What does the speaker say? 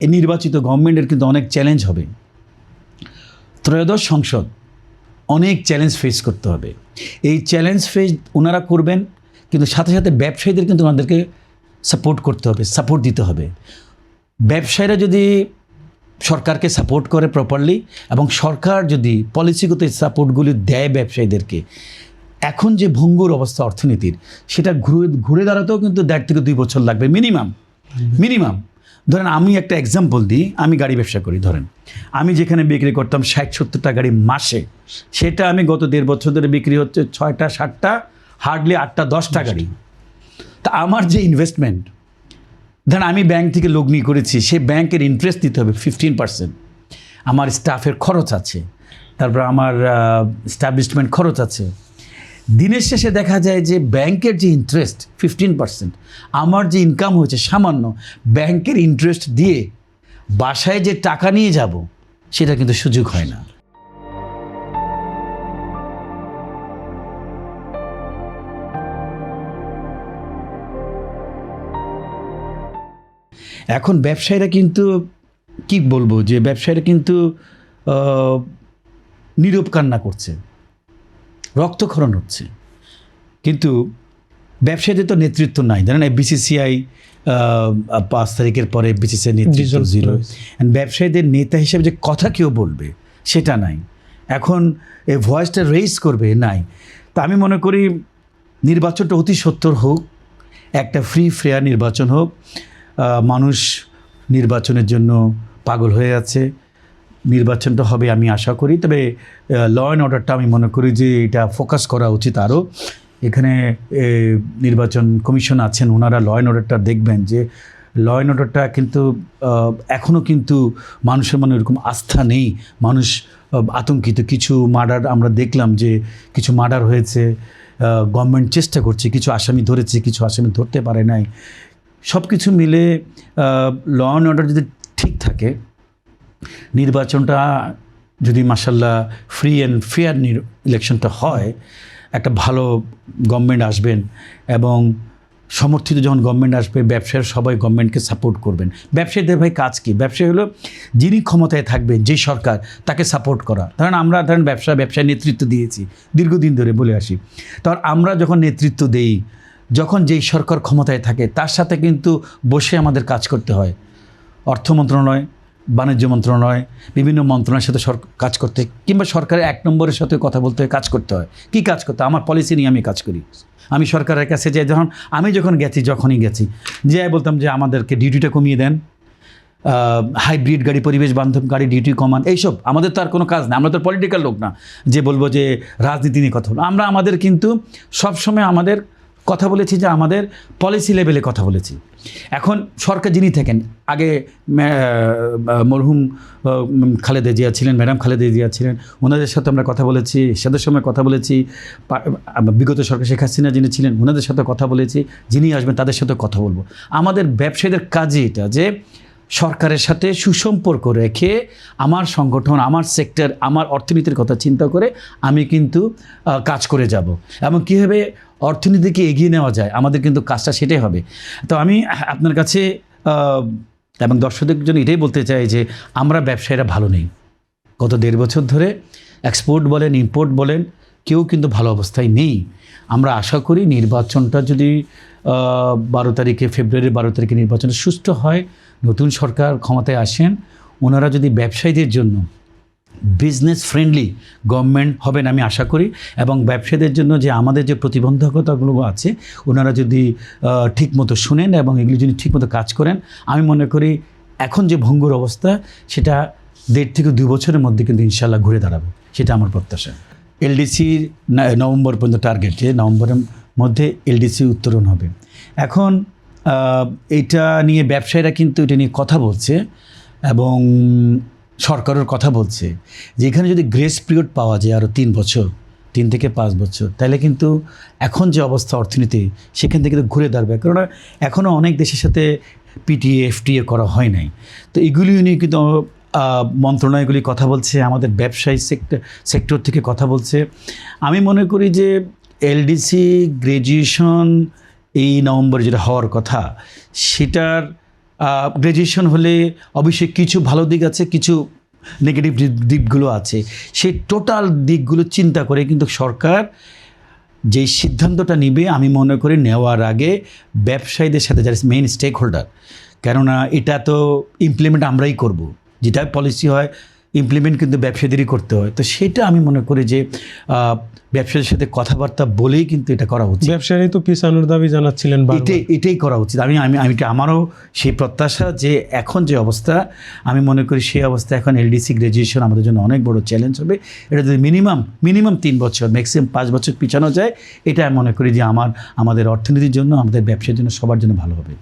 এই নির্বাচিত গভর্নমেন্টের কিন্তু অনেক চ্যালেঞ্জ হবে। ত্রয়োদশ সংসদ অনেক চ্যালেঞ্জ ফেস করতে হবে। এই চ্যালেঞ্জ ফেস ওনারা করবেন, কিন্তু সাথে সাথে ব্যবসায়ীদের কিন্তু ওনাদেরকে সাপোর্ট করতে হবে, সাপোর্ট দিতে হবে। ব্যবসায়ীরা যদি সরকারকে সাপোর্ট করে প্রপারলি, এবং সরকার যদি পলিসিগত সাপোর্টগুলি দেয় ব্যবসায়ীদেরকে, এখন যে ভঙ্গুর অবস্থা অর্থনীতির, সেটা ঘুরে দাঁড়াতেও কিন্তু 1.5 থেকে 2 বছর লাগবে মিনিমাম। ধরেন আমি একটা এক্সাম্পল দিই, আমি গাড়ি ব্যবসা করি। ধরেন আমি যেখানে বিক্রি করতাম 60-70টা গাড়ি মাসে, সেটা আমি গত 1.5 বছর ধরে বিক্রি হচ্ছে 6টা 7টা, হার্ডলি 8টা 10টা গাড়ি। তা আমার যে ইনভেস্টমেন্ট, ধরেন আমি ব্যাংক থেকে লগ্নি করেছি, সে ব্যাংকের ইন্টারেস্ট দিতে হবে 15%, আমার স্টাফের খরচ আছে, তারপর আমার এস্টাবলিশমেন্ট খরচ আছে। দিনের শেষে দেখা যায় যে ব্যাংকের যে ইন্টারেস্ট 15%, আমার যে ইনকাম হয়েছে সামান্য, ব্যাংকের ইন্টারেস্ট দিয়ে বাসায় যে টাকা নিয়ে যাব সেটা কিন্তু সুযোগ হয় না। এখন ব্যবসায়ীরা কিন্তু কি বলবো, যে ব্যবসায়ীরা কিন্তু নীরব কান্না করছে, রক্তক্ষরণ হচ্ছে, কিন্তু ব্যবসায়ীদের তো নেতৃত্ব নাই। ধরেন BCCI 5 তারিখের পরে BCCI নেতৃত্ব 0, ব্যবসায়ীদের নেতা হিসেবে যে কথা কেউ বলবে সেটা নাই। এখন এই ভয়েসটা রেইজ করবে নাই। তা আমি মনে করি নির্বাচনটা অতি সত্বর হোক, একটা ফ্রি ফেয়ার নির্বাচন হোক। মানুষ নির্বাচনের জন্য পাগল হয়ে আছে, নির্বাচনটা হবে আমি আশা করি। তবে ল অ্যান্ড অর্ডারটা আমি মনে করি যে এটা ফোকাস করা উচিত আরও। এখানে নির্বাচন কমিশন আছেন, ওনারা ল অ্যান্ড অর্ডারটা দেখবেন, যে ল অ্যান্ড অর্ডারটা কিন্তু এখনও কিন্তু মানুষের মনে এরকম আস্থা নেই, মানুষ আতঙ্কিত। কিছু মার্ডার আমরা দেখলাম, যে কিছু মার্ডার হয়েছে, গভর্নমেন্ট চেষ্টা করছে, কিছু আসামি ধরেছে, কিছু আসামি ধরতে পারে নাই। সব কিছু মিলে ল অ্যান্ড অর্ডার যদি ঠিক থাকে, নির্বাচনটা যদি মাশাল্লাহ ফ্রি অ্যান্ড ফেয়ার ইলেকশনটা হয়, একটা ভালো গভর্নমেন্ট আসবেন, এবং সমর্থিত যখন গভর্নমেন্ট আসবে, ব্যবসায়ীরা সবাই গভর্নমেন্টকে সাপোর্ট করবেন। ব্যবসায়ীদের ভাই কাজ কি? ব্যবসায়ী হলো যিনি ক্ষমতায় থাকবেন, যে সরকার, তাকে সাপোর্ট করা। ধরেন আমরা ব্যবসায় নেতৃত্ব দিয়েছি দীর্ঘদিন ধরে, বলে আসি। তখন আমরা যখন নেতৃত্ব দেই, যখন যেই সরকার ক্ষমতায় থাকে, তার সাথে কিন্তু বসে আমাদের কাজ করতে হয়। অর্থ মন্ত্রণালয়, বাণিজ্য মন্ত্রণালয়, বিভিন্ন মন্ত্রণালয়ের সাথে কাজ করতে, কিংবা সরকারের 1 নম্বরের সাথে কথা বলতে হয়, কাজ করতে হয়। কী কাজ করতে? আমার পলিসি নিয়ে আমি কাজ করি। আমি সরকারের কাছে যাই, যখনই গেছি যে বলতাম যে আমাদেরকে ডিউটিটা কমিয়ে দেন, হাইব্রিড গাড়ি, পরিবেশ বান্ধব গাড়ি ডিউটি কমান। এইসব আমাদের তো আর কোনো কাজ না, আমরা তো পলিটিক্যাল লোক না যে বলবো যে রাজনীতি নিয়ে কথা বলবো। আমাদের কিন্তু সবসময় আমাদের কথা বলেছি যে আমাদের পলিসি লেভেলে কথা বলেছি। এখন সরকার যিনি থাকেন, আগে মরহুম খালেদা জিয়া ছিলেন, ম্যাডাম খালেদা জিয়া ছিলেন, ওনাদের সাথে আমরা কথা বলেছি, সেদের সময় কথা বলেছি। বিগত সরকার শেখ হাসিনা যিনি ছিলেন, ওনাদের সাথে কথা বলেছি। যিনি আসবেন তাদের সাথে কথা বলবো। আমাদের ব্যবসায়ীদের কাজই এটা, যে সরকারের সাথে সুসম্পর্ক রেখে আমার সংগঠন, আমার সেক্টর, আমার অর্থনীতির কথা চিন্তা করে আমি কিন্তু কাজ করে যাব, এবং কীভাবে অর্থনীতিকে এগিয়ে নেওয়া যায়, আমাদের কিন্তু কাজটা সেটাই হবে। তো আমি আপনার কাছে এবং দর্শকদের জন্য এটাই বলতে চাই যে আমরা ব্যবসায়ীরা ভালো নেই। গত 1.5 বছর ধরে এক্সপোর্ট বলেন, ইম্পোর্ট বলেন, কেউ কিন্তু ভালো অবস্থায় নেই। আমরা আশা করি নির্বাচনটা যদি ফেব্রুয়ারির 12 তারিখে নির্বাচন সুষ্ঠু হয়, নতুন সরকার ক্ষমতায় আসেন, ওনারা যদি ব্যবসায়ীদের জন্য বিজনেস ফ্রেন্ডলি গভর্নমেন্ট হবেন আমি আশা করি, এবং ব্যবসায়ীদের জন্য যে আমাদের যে প্রতিবন্ধকতাগুলো আছে, ওনারা যদি ঠিকমতো শুনেন এবং এগুলি যদি ঠিকমতো কাজ করেন, আমি মনে করি এখন যে ভঙ্গুর অবস্থা, সেটা 1.5 থেকে 2 বছরের মধ্যে কিন্তু ইনশাল্লাহ ঘুরে দাঁড়াবে, সেটা আমার প্রত্যাশা। এলডিসির নভেম্বর পর্যন্ত টার্গেট, যে নভেম্বরের মধ্যে এলডিসি উত্তরণ হবে। এখন এটা নিয়ে ব্যবসায়ীরা কিন্তু এটা নিয়ে কথা বলছে, এবং সরকারের কথা বলছে যে এখানে যদি গ্রেস পিরিয়ড পাওয়া যায় আরও 3 বছর, 3 থেকে 5 বছর, তাহলে কিন্তু এখন যে অবস্থা অর্থনীতি, সেখান থেকে ঘুরে দাঁড়াবে। কেননা এখনও অনেক দেশের সাথে পিটিএ, এফটিএ করা হয় নাই। তো এগুলি নিয়ে কিন্তু মন্ত্রণালয়গুলি কথা বলছে, আমাদের ব্যবসায়ী সেক্টর থেকে কথা বলছে। আমি মনে করি যে এলডিসি গ্র্যাজুয়েশন এই নভেম্বরে যেটা হওয়ার কথা, সেটার গ্র্যাজুয়েশন হলে অবশ্যই কিছু ভালো দিক আছে, কিছু নেগেটিভ দিকগুলো আছে। সেই টোটাল দিকগুলো চিন্তা করে কিন্তু সরকার যেই সিদ্ধান্তটা নিবে, আমি মনে করি নেওয়ার আগে ব্যবসায়ীদের সাথে যারা মেইন স্টেক হোল্ডার, কেননা এটা তো ইমপ্লিমেন্ট আমরাই করব, যেটা পলিসি হয় ইমপ্লিমেন্ট কিন্তু ব্যবসায়ীদেরই করতে হয়। তো সেটা আমি মনে করি যে ব্যবসায়ীদের সাথে কথাবার্তা বলেই কিন্তু এটা করা উচিত। ব্যবসায়ী তো পিছানোর দাবি জানাচ্ছিলেন, এটাই করা উচিত। আমি আমারও সেই প্রত্যাশা যে এখন যে অবস্থা, আমি মনে করি সেই অবস্থা এখন এলডিসি গ্র্যাজুয়েশন আমাদের জন্য অনেক বড় চ্যালেঞ্জ হবে। এটা যদি মিনিমাম 3 বছর, ম্যাক্সিমাম 5 বছর পিছানো যায়, এটা আমি মনে করি যে আমাদের অর্থনীতির জন্য, আমাদের ব্যবসার জন্য, সবার জন্য ভালো হবে।